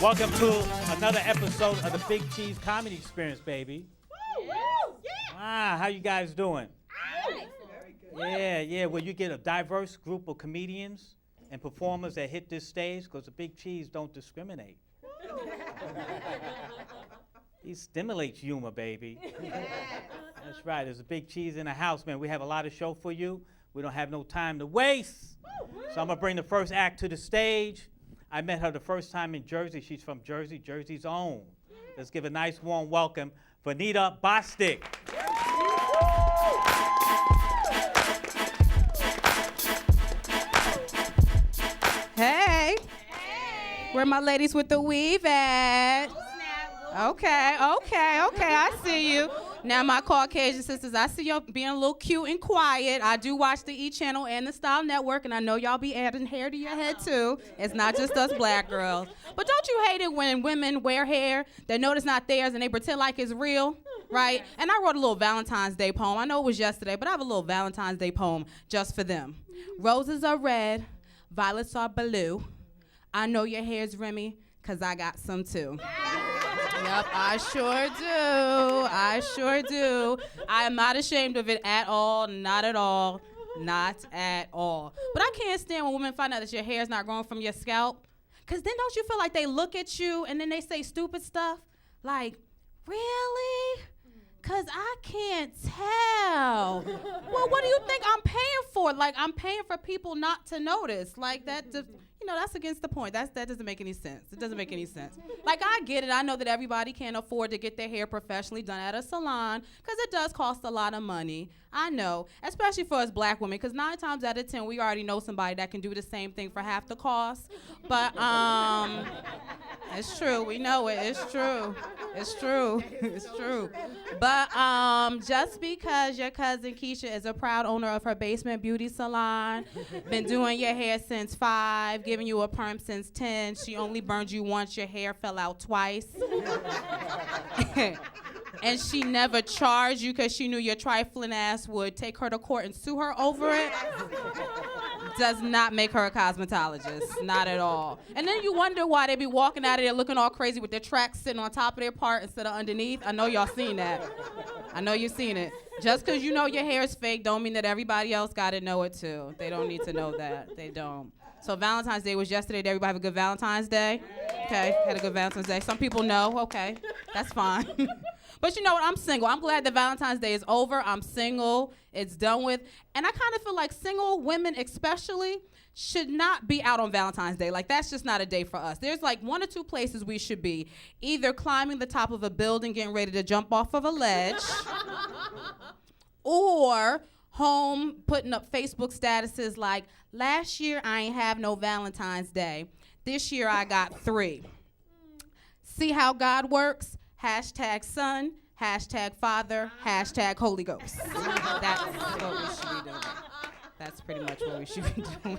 Welcome to another episode of the Big Cheese Comedy Experience, baby. Woo! Ah, how you guys doing? Very good. Yeah. Well, you get a diverse group of comedians and performers that hit this stage because the Big Cheese don't discriminate. He stimulates humor, baby. That's right. There's a Big Cheese in the house, man. We have a lot of show for you. We don't have no time to waste. So I'm going to bring the first act to the stage. I met her the first time in Jersey. She's from Jersey, Jersey's own. Let's give a nice warm welcome, Vernita Bostick. Hey. Where my ladies with the weave at? Okay, I see you. Now, my Caucasian sisters, I see y'all being a little cute and quiet. I do watch the E! Channel and the Style Network, and I know y'all be adding hair to your head, too. It's not just us black girls. But don't you hate it when women wear hair, they know it's not theirs, and they pretend like it's real, right? And I wrote a little Valentine's Day poem. I know it was yesterday, but I have a little Valentine's Day poem just for them. Roses are red, violets are blue. I know your hair's Remy, 'cause I got some, too. Yep, I sure do. I am not ashamed of it at all, not at all. But I can't stand when women find out that your hair is not growing from your scalp. Because then don't you feel like they look at you and then they say stupid stuff? Like, really? Because I can't tell. Well, what do you think I'm paying for? Like, I'm paying for people not to notice. Like, that's against the point. That doesn't make any sense. It doesn't make any sense. Like, I get it. I know that everybody can't afford to get their hair professionally done at a salon because it does cost a lot of money. I know, especially for us black women, because 9 times out of 10, we already know somebody that can do the same thing for half the cost. But, it's true. We know it. It's true. But just because your cousin Keisha is a proud owner of her basement beauty salon, been doing your hair since 5, giving you a perm since 10, she only burned you once, your hair fell out twice. And she never charged you because she knew your trifling ass would take her to court and sue her over it, does not make her a cosmetologist, not at all. And then you wonder why they be walking out of there looking all crazy with their tracks sitting on top of their part instead of underneath. I know y'all seen that. I know you've seen it. Just because you know your hair is fake don't mean that everybody else got to know it too. They don't need to know that. They don't. So Valentine's Day was yesterday. Did everybody have a good Valentine's Day? Okay, had a good Valentine's Day. Some people know. Okay, that's fine. But you know what? I'm single. I'm glad that Valentine's Day is over. I'm single. It's done with. And I kind of feel like single women especially should not be out on Valentine's Day. Like, that's just not a day for us. There's like 1 or 2 places we should be. Either climbing the top of a building, getting ready to jump off of a ledge, or home putting up Facebook statuses like, last year I ain't have no Valentine's Day. This year I got 3. See how God works? Hashtag son, hashtag father, hashtag Holy Ghost. That's what we should be doing. That's pretty much what we should be doing.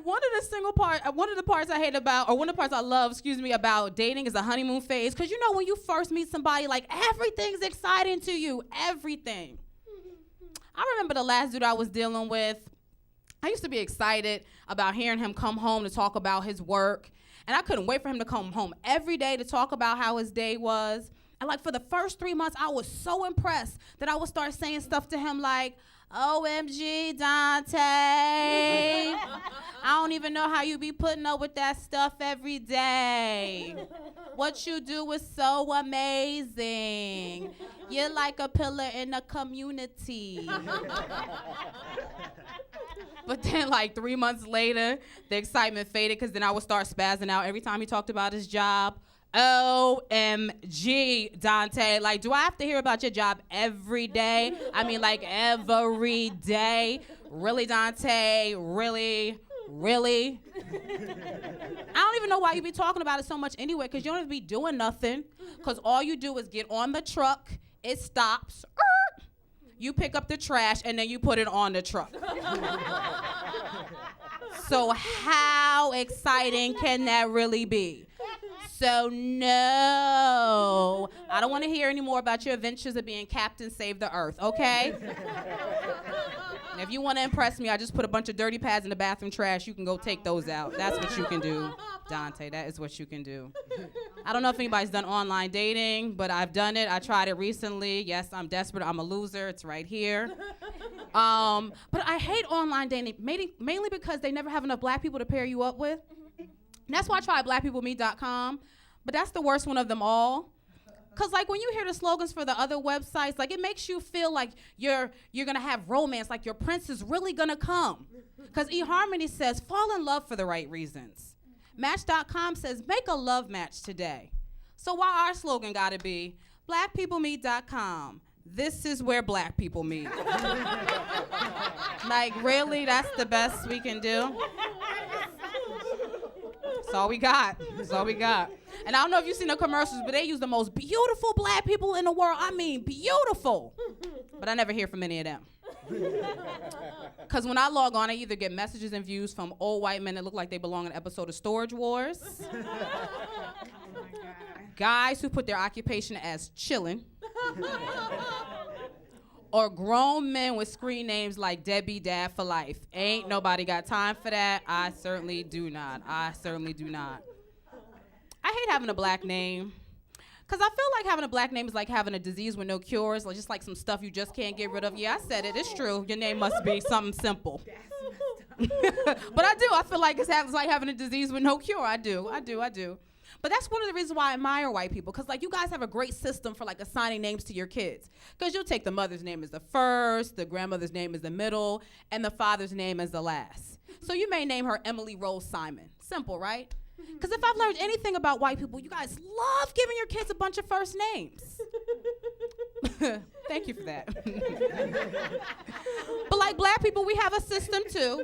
One of the parts I hate about, or one of the parts I love, about dating is the honeymoon phase. Because you know when you first meet somebody, like, everything's exciting to you, everything. I remember the last dude I was dealing with, I used to be excited about hearing him come home to talk about his work. And I couldn't wait for him to come home every day to talk about how his day was. And like for the first 3 months, I was so impressed that I would start saying stuff to him like, OMG, Dante. I don't even know how you be putting up with that stuff every day. What you do is so amazing. You're like a pillar in the community. But then like 3 months later, the excitement faded because then I would start spazzing out every time he talked about his job. OMG, Dante. Like, do I have to hear about your job every day? I mean, like, every day? Really, Dante? Really? I don't even know why you be talking about it so much anyway, because you don't even be doing nothing. Because all you do is get on the truck, it stops, you pick up the trash, and then you put it on the truck. So how exciting can that really be? So no, I don't want to hear any more about your adventures of being Captain Save the Earth, okay? If you want to impress me, I just put a bunch of dirty pads in the bathroom trash. You can go take those out. That's what you can do, Dante. That is what you can do. I don't know if anybody's done online dating, but I've done it. I tried it recently. Yes, I'm desperate. I'm a loser. It's right here. But I hate online dating, mainly because they never have enough black people to pair you up with. And that's why I tried blackpeoplemeet.com, but that's the worst one of them all. Cause like when you hear the slogans for the other websites, like it makes you feel like you're gonna have romance, like your prince is really gonna come. Cause eHarmony says fall in love for the right reasons. Match.com says make a love match today. So why our slogan gotta be blackpeoplemeet.com? This is where black people meet. Like really, that's the best we can do? That's all we got. That's all we got. And I don't know if you've seen the commercials, but they use the most beautiful black people in the world. I mean, beautiful. But I never hear from any of them. Because when I log on, I either get messages and views from old white men that look like they belong in an episode of Storage Wars. Guys who put their occupation as chillin'. Or grown men with screen names like Debbie Dad for life. Ain't nobody got time for that. I certainly do not. I certainly do not. I hate having a black name. Because I feel like having a black name is like having a disease with no cures, or just like some stuff you just can't get rid of. Yeah, I said it. It's true. Your name must be something simple. But I do. I feel like it's like having a disease with no cure. I do. But that's one of the reasons why I admire white people, because like you guys have a great system for like assigning names to your kids. Because you'll take the mother's name as the first, the grandmother's name as the middle, and the father's name as the last. So you may name her Emily Rose Simon. Simple, right? Because if I've learned anything about white people, you guys love giving your kids a bunch of first names. Thank you for that. But like black people, we have a system too.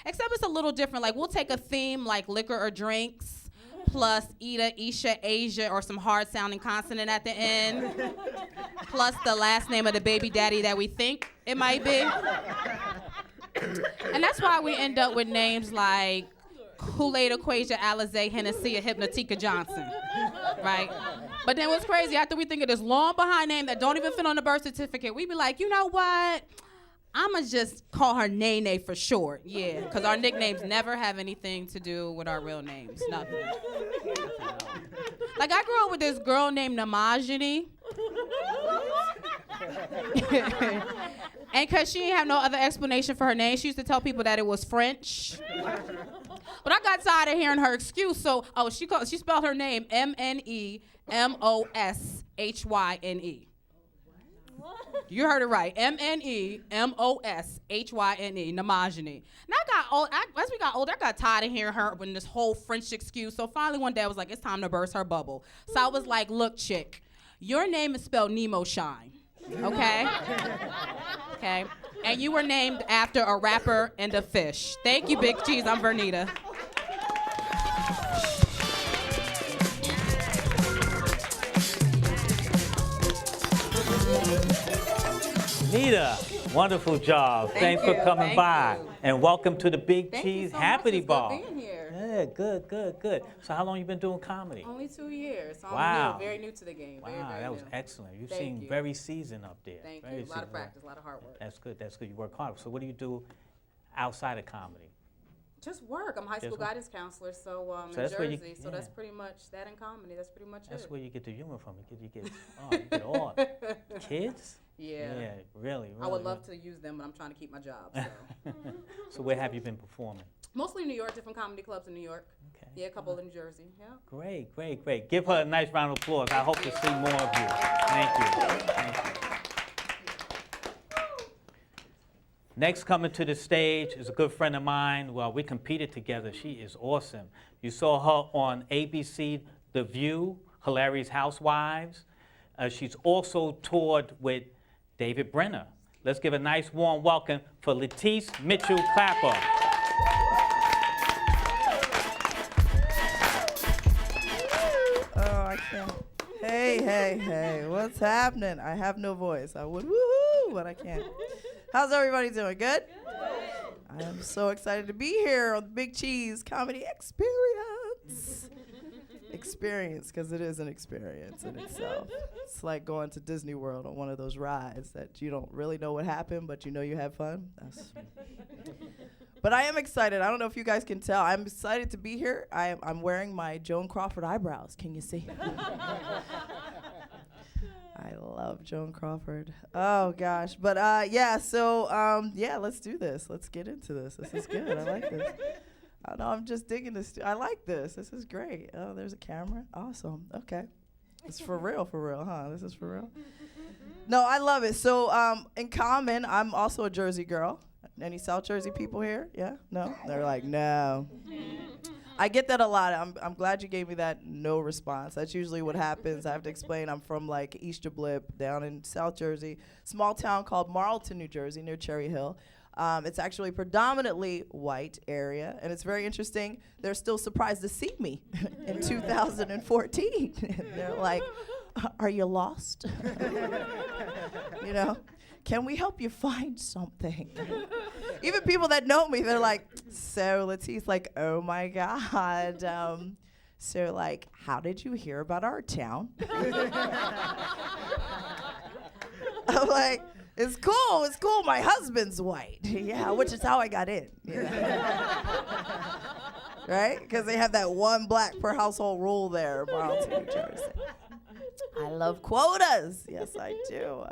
Except it's a little different. Like we'll take a theme like liquor or drinks, plus Ida, Isha, Asia, or some hard-sounding consonant at the end, plus the last name of the baby daddy that we think it might be. And that's why we end up with names like Kool-Aid, Equasia, Alizé, Hennessy, or Hypnotica Johnson, right? But then what's crazy, after we think of this long behind name that don't even fit on the birth certificate, we be like, you know what? I'ma just call her Nene for short, yeah, because our nicknames never have anything to do with our real names, nothing. Like I grew up with this girl named Namajini. And because she didn't have no other explanation for her name, she used to tell people that it was French. But I got tired of hearing her excuse, so she spelled her name M-N-E-M-O-S-H-Y-N-E. You heard it right. M-N-E-M-O-S-H-Y-N-E, Namajini. And as we got older, I got tired of hearing her with this whole French excuse. So finally one day I was like, it's time to burst her bubble. So I was like, look, chick, your name is spelled Nemo Shine, okay? Okay. And you were named after a rapper and a fish. Thank you, Big Cheese. I'm Vernita. Nita, wonderful job. Thanks for coming by. And welcome to the Big Cheese Happy Bar. Thank you so much. It's good being here. Yeah, good. So how long you been doing comedy? Only 2 years. So Wow. I'm very new to the game. Wow, Very that was new. excellent. You Thank seem you. very seasoned up there. Thank Very you. A lot of seasoned. practice, a lot of hard work. That's good. You work hard. So what do you do outside of comedy? Just work. I'm a high school Just work. guidance counselor, so in that's where you- Jersey. So yeah. that's pretty much that in comedy. That's pretty much That's it. where you get the humor from. You get all kids. Yeah. Yeah, really. I would love to use them, but I'm trying to keep my job. So. So where have you been performing? Mostly New York, different comedy clubs in New York. Okay. Yeah, a couple in New Jersey. Yeah. Great. Give her a nice round of applause. I hope to see more of you. Thank you. Next coming to the stage is a good friend of mine. Well, we competed together. She is awesome. You saw her on ABC, The View, Hilarious Housewives. She's also toured with David Brenner. Let's give a nice warm welcome for Latice Mitchell-Klapa. Oh, I can't. Hey, what's happening? I have no voice. I would woohoo, but I can't. How's everybody doing? Good? I am so excited to be here on the Big Cheese Comedy Experience. experience, because it is an experience in itself. It's like going to Disney World on one of those rides that you don't really know what happened, but you know you had fun. But I am excited. I don't know if you guys can tell. I'm excited to be here. I'm wearing my Joan Crawford eyebrows. Can you see? I love Joan Crawford. Oh, gosh. But, yeah, let's do this. Let's get into this. This is good. I like this. I know, I'm just digging this. I like this. This is great. Oh, there's a camera. Awesome. Okay. It's for real, huh? This is for real? No, I love it. So, in common, I'm also a Jersey girl. Any South Jersey people here? Yeah? No? They're like, no. I get that a lot. I'm glad you gave me that no response. That's usually what happens. I have to explain I'm from like Easter Blip down in South Jersey, small town called Marlton, New Jersey, near Cherry Hill. It's actually a predominantly white area, and it's very interesting. They're still surprised to see me in 2014. They're like, are you lost? You know? Can we help you find something? Even people that know me, they're like, so Latice, like, oh my God. So like, how did you hear about our town? I'm like, it's cool. My husband's white. Yeah, which is how I got in. You know? Right? Because they have that one black per household rule there, Marlton, New Jersey. I love quotas. Yes, I do.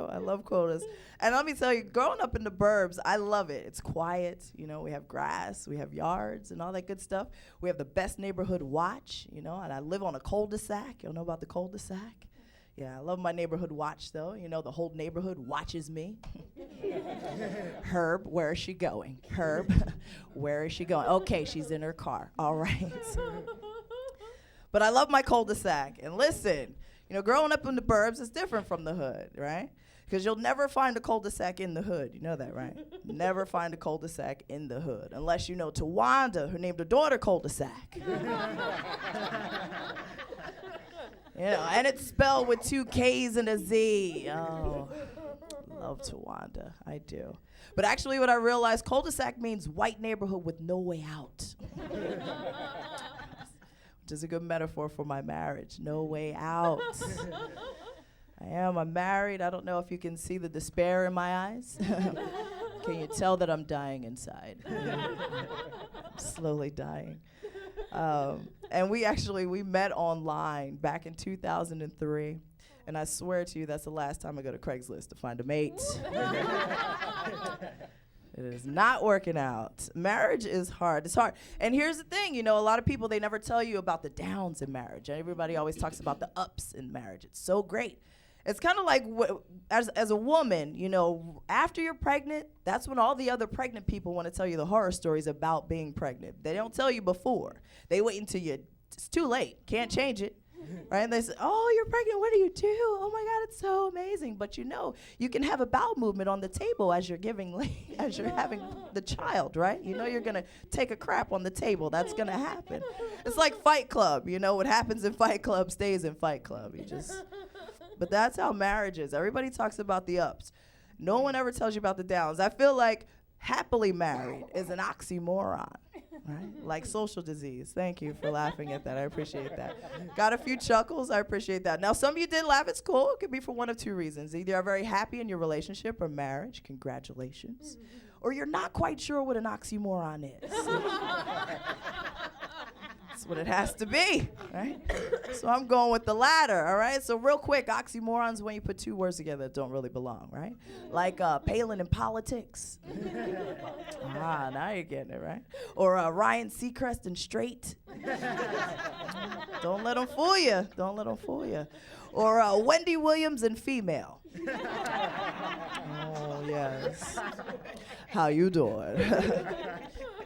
I love quotas. And let me tell you, growing up in the burbs, I love it. It's quiet. You know, we have grass, we have yards and all that good stuff. We have the best neighborhood watch, you know, and I live on a cul-de-sac. Y'all know about the cul-de-sac? Yeah, I love my neighborhood watch, though. You know, the whole neighborhood watches me. Herb, where is she going? Herb, where is she going? Okay, she's in her car. All right. But I love my cul-de-sac. And listen, you know, growing up in the burbs is different from the hood, right? Because you'll never find a cul-de-sac in the hood. You know that, right? Never find a cul-de-sac in the hood. Unless you know Tawanda, who named her daughter cul-de-sac. You know, and it's spelled with 2 K's and a Z. Oh, love Tawanda. I do. But actually what I realized, cul-de-sac means white neighborhood with no way out. Which is a good metaphor for my marriage. No way out. I'm married. I don't know if you can see the despair in my eyes. Can you tell that I'm dying inside? I'm slowly dying. And we met online back in 2003. And I swear to you, that's the last time I go to Craigslist to find a mate. It is not working out. Marriage is hard. It's hard. And here's the thing, you know, a lot of people, they never tell you about the downs in marriage. Everybody always talks about the ups in marriage. It's so great. It's kind of like as a woman, you know, after you're pregnant, that's when all the other pregnant people want to tell you the horror stories about being pregnant. They don't tell you before. They wait until it's too late. Can't change it. Right? And they say, oh, you're pregnant. What do you do? Oh, my God, it's so amazing. But, you know, you can have a bowel movement on the table as you're as you're having the child, right? You know you're going to take a crap on the table. That's going to happen. It's like Fight Club. You know, what happens in Fight Club stays in Fight Club. But that's how marriage is. Everybody talks about the ups. No one ever tells you about the downs. I feel like happily married is an oxymoron. Right? Like social disease. Thank you for laughing at that. I appreciate that. Got a few chuckles. I appreciate that. Now, some of you did laugh. It's cool. It could be for one of 2 reasons. Either you're very happy in your relationship or marriage. Congratulations. Or you're not quite sure what an oxymoron is. That's what it has to be, right? So I'm going with the latter, all right? So real quick, oxymorons when you put 2 words together that don't really belong, right? Like Palin and politics. Now you're getting it, right? Or Ryan Seacrest and straight. Don't let them fool you. Don't let them fool you. Or Wendy Williams and female. Oh, yes. How you doing?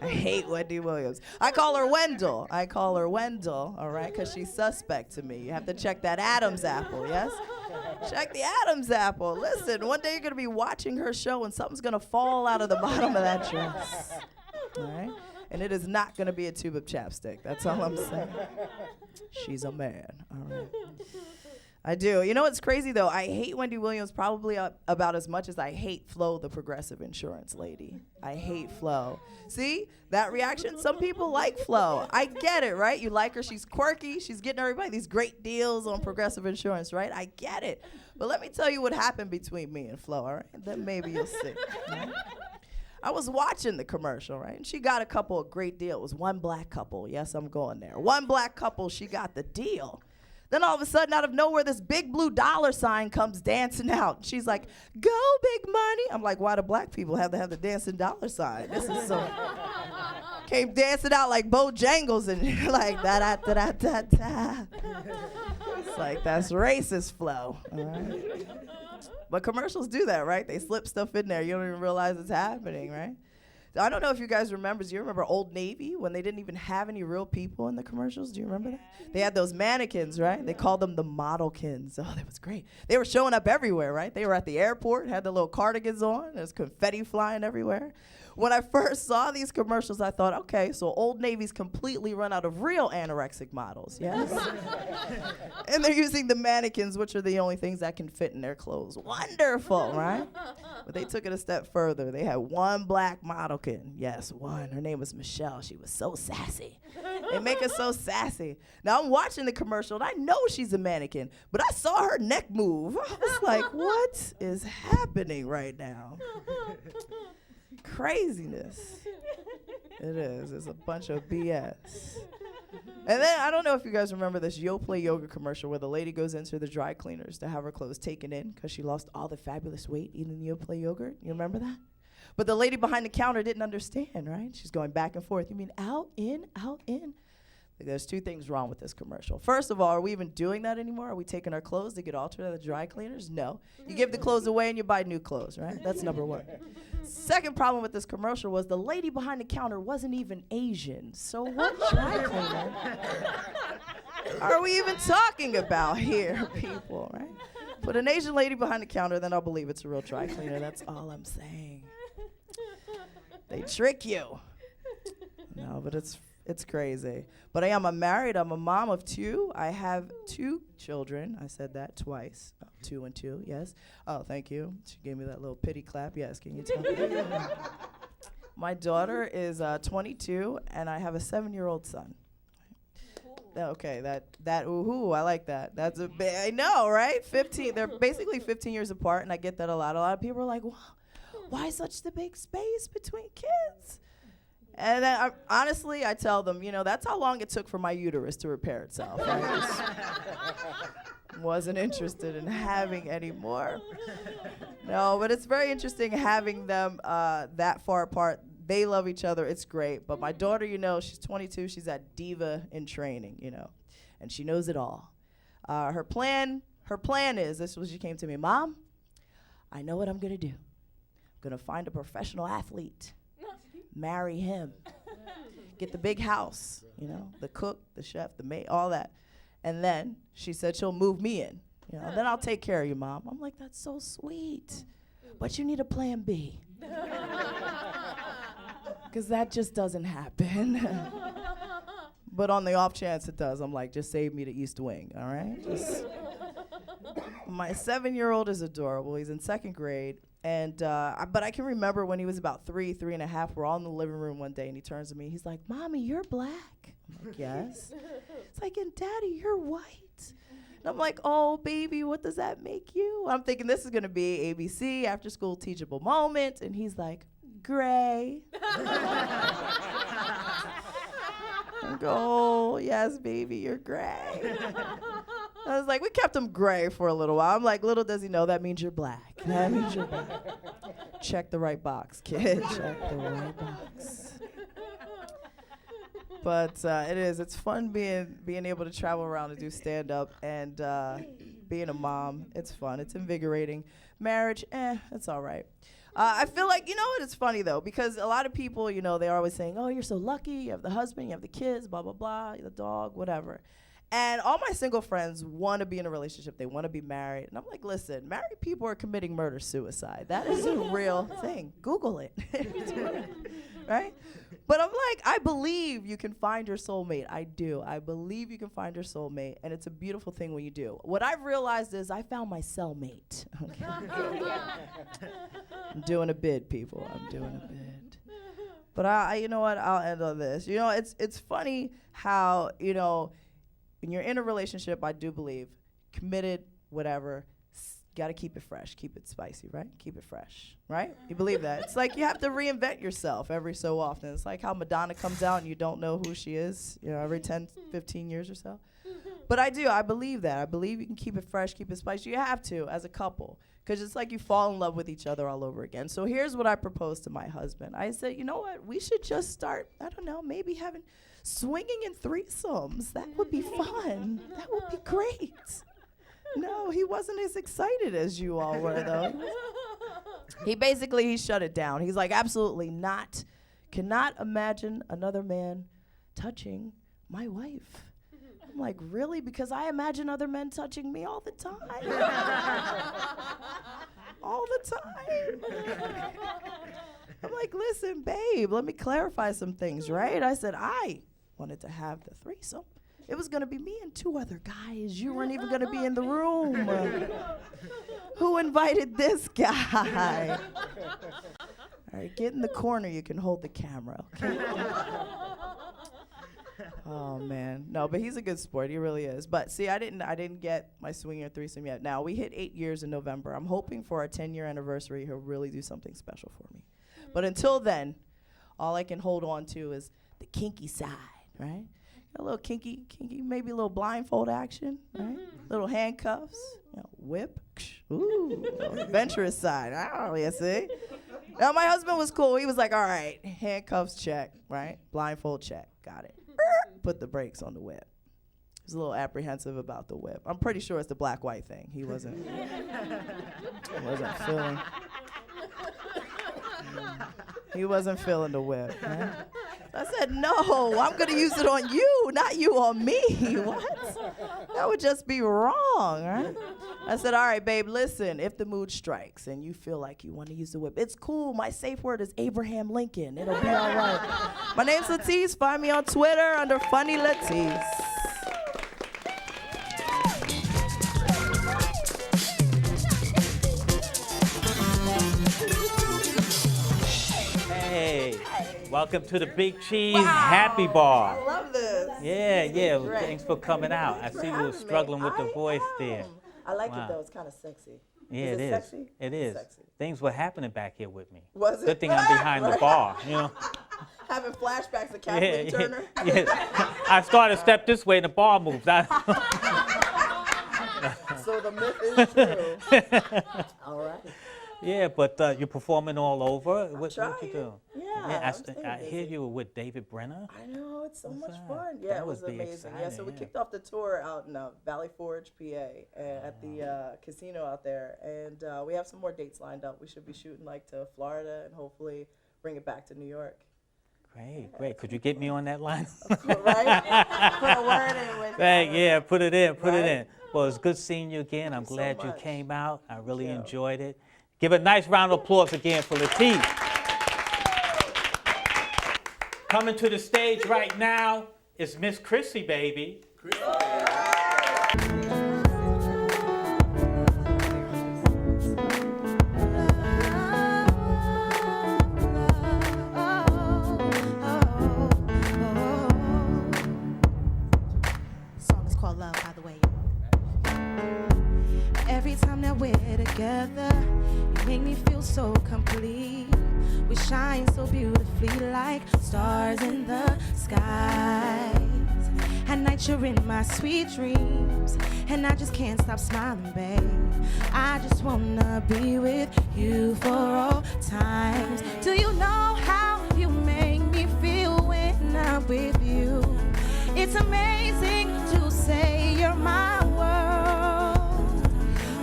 I hate Wendy Williams. I call her Wendell, all right, because she's suspect to me. You have to check that Adam's apple, yes? Check the Adam's apple. Listen, one day you're going to be watching her show and something's going to fall out of the bottom of that dress, all right? And it is not going to be a tube of chapstick. That's all I'm saying. She's a man, all right? I do. You know what's crazy though? I hate Wendy Williams probably about as much as I hate Flo, the Progressive insurance lady. I hate Flo. See that reaction? Some people like Flo. I get it, right? You like her. She's quirky. She's getting everybody these great deals on Progressive insurance, right? I get it. But let me tell you what happened between me and Flo, all right? Then maybe you'll see. Right? I was watching the commercial, right? And she got a couple of great deals. It was one black couple. Yes, I'm going there. One black couple, she got the deal. Then all of a sudden, out of nowhere, this big blue dollar sign comes dancing out. She's like, go, big money. I'm like, why do black people have to have the dancing dollar sign? This is so... Came dancing out like Bojangles and like da-da-da-da-da-da. It's like, that's racist Flo, all right? But commercials do that, right? They slip stuff in there. You don't even realize it's happening, right? I don't know if you guys remember. Do you remember Old Navy when they didn't even have any real people in the commercials? Do you remember that? They had those mannequins, right? They called them the modelkins. Oh, that was great. They were showing up everywhere, right? They were at the airport, had the little cardigans on. There's confetti flying everywhere. When I first saw these commercials, I thought, okay, so Old Navy's completely run out of real anorexic models, yes? And they're using the mannequins, which are the only things that can fit in their clothes. Wonderful, right? But they took it a step further. They had one black modelkin. Yes, one. Her name was Michelle. She was so sassy. They make her so sassy. Now, I'm watching the commercial, and I know she's a mannequin, but I saw her neck move. I was like, what is happening right now? Craziness. It is. It's a bunch of BS. And then, I don't know if you guys remember this Yo Play Yoga commercial where the lady goes into the dry cleaners to have her clothes taken in because she lost all the fabulous weight eating Yo Play yogurt. You remember that? But the lady behind the counter didn't understand, right? She's going back and forth. You mean out, in, out, in? There's two things wrong with this commercial. First of all, are we even doing that anymore? Are we taking our clothes to get altered at the dry cleaners? No. You give the clothes away and you buy new clothes, right? That's number one. Second problem with this commercial was the lady behind the counter wasn't even Asian. So what dry cleaner are we even talking about here, people, right? Put an Asian lady behind the counter, then I'll believe it's a real dry cleaner. That's all I'm saying. They trick you. No, but it's crazy. But I'm married. I'm a mom of two. I have 2 children. I said that twice. 2 and 2, yes. Oh, thank you. She gave me that little pity clap. Yes, can you tell? My daughter is 22, and I have a 7-year-old son. Okay, that ooh, I like that. That's a big, I know, right? 15. They're basically 15 years apart, and I get that a lot. A lot of people are like, why such the big space between kids? And then honestly, I tell them, that's how long it took for my uterus to repair itself. I just wasn't interested in having any more. No, but it's very interesting having them that far apart. They love each other. It's great. But my daughter, she's 22. She's at Diva in training, and she knows it all. Her plan is, this was she came to me, Mom, I know what I'm going to do. I'm going to find a professional athlete. Marry him, get the big house, the cook, the chef, the maid, all that. And then she said she'll move me in, then I'll take care of you, Mom. I'm like, that's so sweet, but you need a plan B. Because that just doesn't happen. But on the off chance it does, I'm like, just save me the East Wing, all right? My 7-year-old is adorable. He's in 2nd grade. And but I can remember when he was about 3.5, we're all in the living room one day, and he turns to me, he's like, Mommy, you're black. I'm like, yes. It's like, and Daddy, you're white. And I'm like, oh, baby, what does that make you? I'm thinking this is going to be ABC, after school teachable moment. And he's like, gray. I go, oh, yes, baby, you're gray. I was like, we kept him gray for a little while. I'm like, little does he know, that means you're black. That means you're black. Check the right box, kid. Check the right box. But it's fun being able to travel around and do stand-up, and being a mom, it's fun. It's invigorating. Marriage, it's all right. I feel like, it's funny, though, because a lot of people, they're always saying, oh, you're so lucky. You have the husband, you have the kids, blah, blah, blah, the dog, whatever. And all my single friends want to be in a relationship. They want to be married. And I'm like, listen, married people are committing murder-suicide. That is a real thing. Google it. right? But I'm like, I believe you can find your soulmate. I do. I believe you can find your soulmate, and it's a beautiful thing when you do. What I've realized is I found my cellmate. Okay. I'm doing a bid, people. I'm doing a bid. But you know what? I'll end on this. You know, it's funny how, you know, when you're in a relationship, I do believe, committed, whatever, got to keep it fresh, keep it spicy, right? Keep it fresh, right? You believe that? It's like you have to reinvent yourself every so often. It's like how Madonna comes out and you don't know who she is, you know, every 10, 15 years or so. But I believe that. I believe you can keep it fresh, keep it spicy. You have to as a couple, because it's like you fall in love with each other all over again. So here's what I proposed to my husband. I said, you know what? We should just start, I don't know, maybe having swinging in threesomes. That would be fun. That would be great. No, he wasn't as excited as you all were, though. He shut it down. He's like, absolutely not. Cannot imagine another man touching my wife. I'm like, really? Because I imagine other men touching me all the time. All the time. I'm like, listen, babe, let me clarify some things, right? I said, I wanted to have the threesome. It was going to be me and two other guys. You weren't even going to be in the room. Who invited this guy? All right, get in the corner. You can hold the camera, okay? Oh, man. No, but he's a good sport. He really is. But, see, I didn't get my swinger threesome yet. Now, we hit 8 years in November. I'm hoping for our 10-year anniversary, he'll really do something special for me. But until then, all I can hold on to is the kinky side, right? A little kinky, maybe a little blindfold action, right? Little handcuffs, you know, whip. Ooh, adventurous side. Oh, you see? Now, my husband was cool. He was like, all right, handcuffs check, right? Blindfold check. Got it. Put the brakes on the whip. He was a little apprehensive about the whip. I'm pretty sure it's the black-white thing. He wasn't feeling. He wasn't feeling the whip. Right? I said, no, I'm going to use it on you, not you on me. What? That would just be wrong, right? I said, all right, babe, listen, if the mood strikes and you feel like you want to use the whip, it's cool. My safe word is Abraham Lincoln. It'll be all right. My name's Latice. Find me on Twitter under Funny Latice. Welcome to the Big Cheese Happy Bar. I love this. Yeah. Well, thanks for coming out. I see you were struggling with the voice there. I like it though. It's kind of sexy. Yeah, is it is. Sexy? It is. Sexy. Things were happening back here with me. Was it? Good thing I'm behind the bar, you know. Having flashbacks of Kathleen Turner. Yeah. I started to step this way and the bar moves. So the myth is true. All right. Yeah, but you're performing all over. What you do? Yeah, I hear you were with David Brenner. I know, it's so much fun. Yeah, it was amazing. Exciting, yeah, so we kicked off the tour out in Valley Forge, PA, at the casino out there, and we have some more dates lined up. We should be shooting like to Florida and hopefully bring it back to New York. Great. Could you get me on that line? Right? Put a word in with Yeah, put it in. Right? Well, it's good seeing you again. I'm glad so you much. came out. I really enjoyed it. Give a nice round of applause again for Latice. Coming to the stage right now is Miss Chrissy, baby. Song is called Love, by the way. Every time that we're together, you make me feel so complete. We shine so beautifully like stars in the skies. At night you're in my sweet dreams, and I just can't stop smiling, babe. I just wanna be with you for all times. Do you know how you make me feel when I'm with you? It's amazing to say you're my world,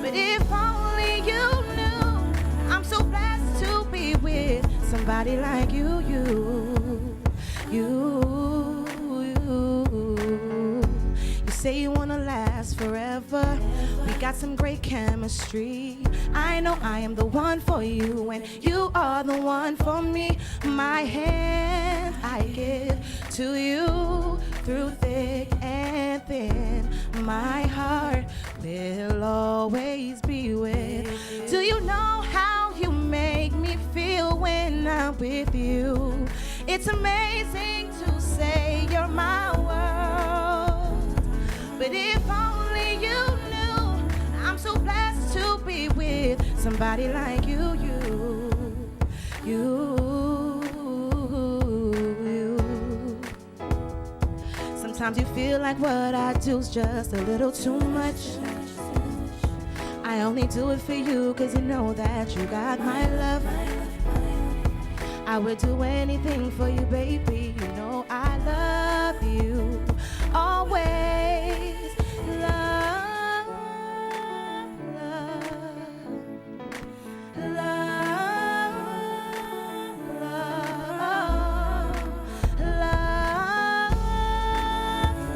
but if only you knew, I'm so blessed to be with somebody like you. You're say you wanna last forever. We got some great chemistry. I know I am the one for you, and you are the one for me. My hand I give to you through thick and thin. My heart will always be with. Do you know how you make me feel when I'm with you? It's amazing to say you're my world, but if only you knew, I'm so blessed to be with somebody like you. Sometimes you feel like what I do's just a little too much. I only do it for you 'cause you know that you got my love. I would do anything for you, baby. You know I love you always. Love, love, love, love, love,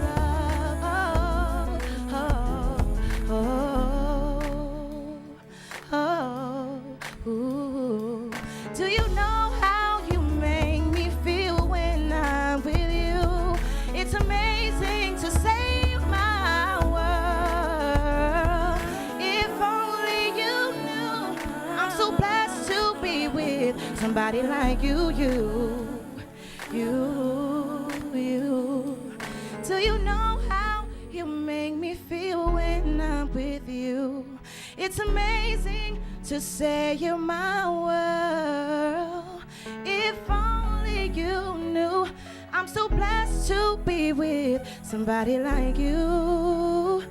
love, oh. Ooh. Do you know how you make me feel when I'm with you? It's amazing to save my world. If only you knew, I'm so blessed to be with somebody like you. Do you know how you make me feel when I'm with you? It's amazing to say you're my world. If only you knew, I'm so blessed to be with somebody like you.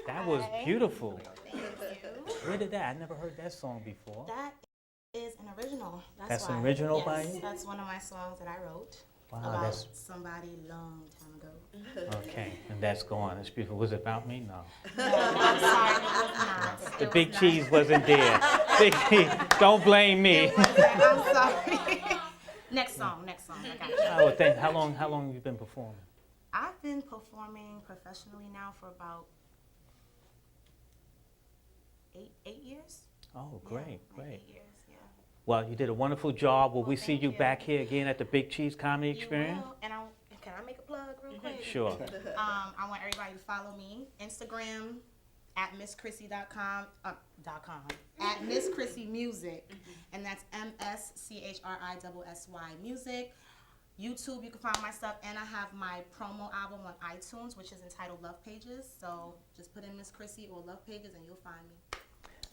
That was beautiful. Where did that? I never heard that song before. That is an original. That's why. an original Yes, by you? That's one of my songs that I wrote Wow, about that's somebody long time ago. okay. And that's gone. That's beautiful. Was it about me? No. No, I'm sorry, it was not. The It big was cheese wasn't there. Big cheese. Don't blame me. not. I'm sorry. Next song. I got you. Oh, thank. How long have you been performing? I've been performing professionally now for about eight years. Oh, Yeah, great, like great. 8 years, yeah. Well, you did a wonderful job. Will we see thank you you. back here again at the Big Cheese Comedy You Experience? will, and can I make a plug real quick? Sure. I want everybody to follow me. Instagram at misschrissy.com, at Miss Chrissy Music, and that's MSCHRISSY Music. YouTube, you can find my stuff, and I have my promo album on iTunes, which is entitled Love Pages. So just put in Miss Chrissy or Love Pages, and you'll find me.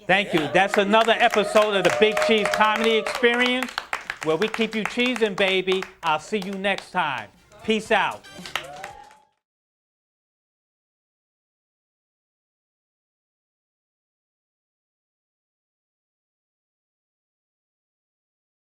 Thank you. That's another episode of the Big Cheese Comedy Experience, where we keep you cheesing, baby. I'll see you next time. Peace out.